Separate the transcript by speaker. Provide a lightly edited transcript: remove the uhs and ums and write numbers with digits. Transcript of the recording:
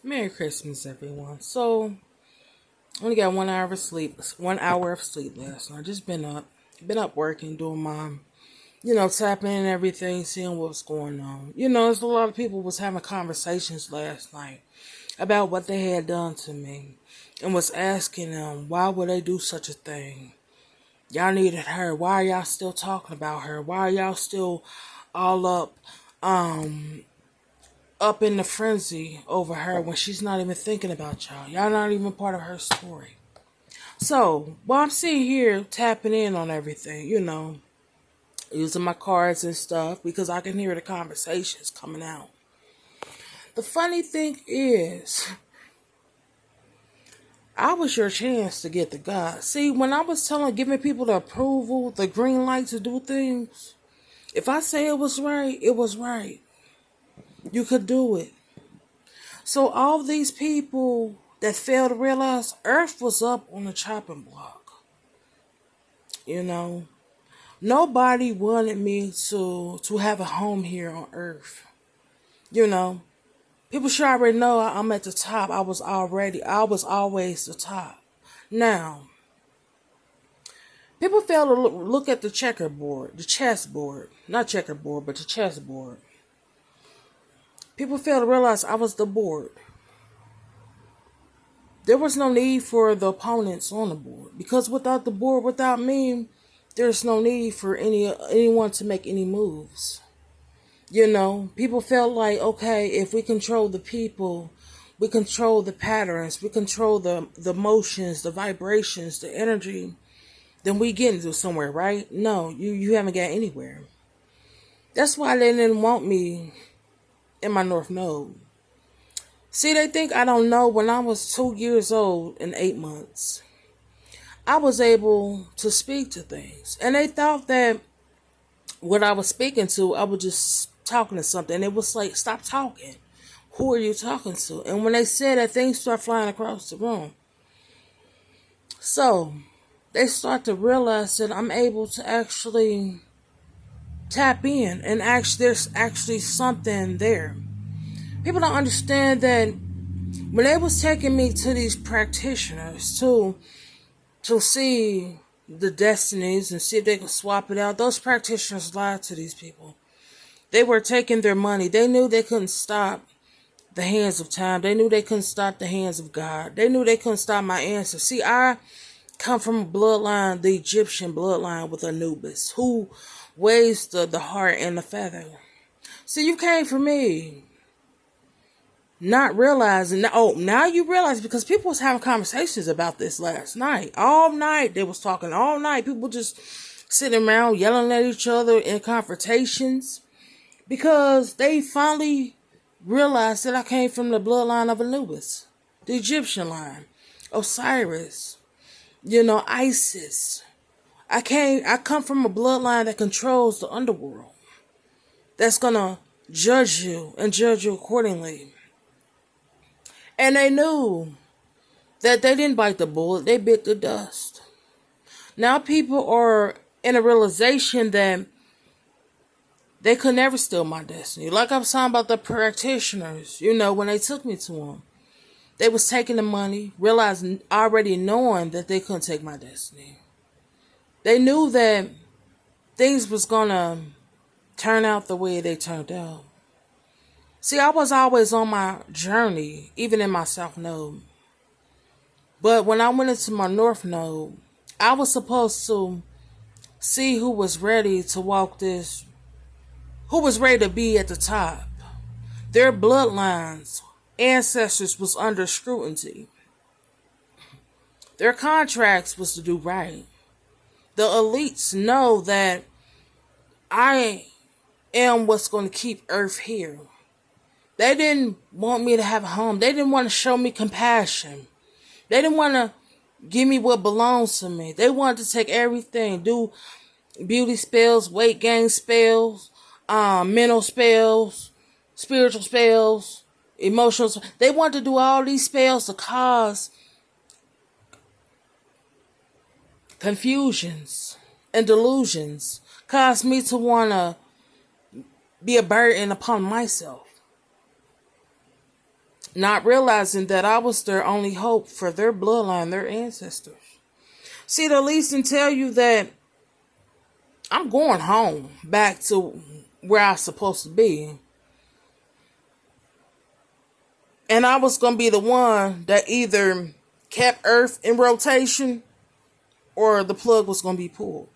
Speaker 1: Merry Christmas, everyone. So, only got 1 hour of sleep. 1 hour of sleep last night. Just been up working, doing my, tapping and everything, seeing what's going on. There's a lot of people was having conversations last night about what they had done to me, and was asking them why would they do such a thing. Y'all needed her. Why are y'all still talking about her? Why are y'all still all um, up in the frenzy over her when she's not even thinking about y'all? Y'all not even part of her story. So, while I'm sitting here tapping in on everything, using my cards and stuff because I can hear the conversations coming out. The funny thing is, I was your chance to get the God. See, when I was giving people the approval, the green light to do things, if I say it was right, it was right. You could do it. So all these people that failed to realize Earth was up on the chopping block. You know, nobody wanted me to have a home here on Earth. You know, people should already know I'm at the top. I was always the top. Now, people fail to look at the checkerboard, the chessboard, not checkerboard, but the chessboard. People fail to realize I was the board. There was no need for the opponents on the board because without the board, without me, there's no need for anyone to make any moves. People felt like, okay, if we control the people, we control the patterns, we control the motions, the vibrations, the energy, then we get into somewhere, right? No, you haven't got anywhere. That's why they didn't want me in my North Node. See, they think I don't know. When I was 2 years old and 8 months, I was able to speak to things. And they thought that what I was speaking to, I was just talking to something. And it was like, stop talking. Who are you talking to? And when they said that, things start flying across the room. So they start to realize that I'm able to actually tap in. And actually, there's actually something there. People don't understand that when they was taking me to these practitioners to see the destinies and see if they could swap it out, those practitioners lied to these people. They were taking their money. They knew they couldn't stop the hands of time. They knew they couldn't stop the hands of God. They knew they couldn't stop my answers. See, I come from a bloodline, the Egyptian bloodline with Anubis, who weighs the heart and the feather. See, you came for me. Not realizing, oh, now you realize, because people was having conversations about this last night. All night, they was talking all night. People just sitting around yelling at each other in confrontations because they finally realized that I came from the bloodline of Anubis, the Egyptian line, Osiris, Isis. I come from a bloodline that controls the underworld. That's gonna judge you and judge you accordingly. And they knew that they didn't bite the bullet, they bit the dust. Now people are in a realization that they could never steal my destiny. Like I was talking about the practitioners, when they took me to them. They was taking the money, realizing, already knowing that they couldn't take my destiny. They knew that things was gonna turn out the way they turned out. See, I was always on my journey, even in my South Node. But when I went into my North Node, I was supposed to see who was ready to walk this, who was ready to be at the top. Their bloodlines, ancestors was under scrutiny. Their contracts was to do right. The elites know that I am what's going to keep Earth here. They didn't want me to have a home. They didn't want to show me compassion. They didn't want to give me what belongs to me. They wanted to take everything, do beauty spells, weight gain spells, mental spells, spiritual spells, emotional spells. They wanted to do all these spells to cause confusions and delusions, cause me to want to be a burden upon myself. not realizing that I was their only hope for their bloodline, their ancestors. See, the least and tell you that I'm going home, back to where I was supposed to be. And I was going to be the one that either kept Earth in rotation or the plug was going to be pulled.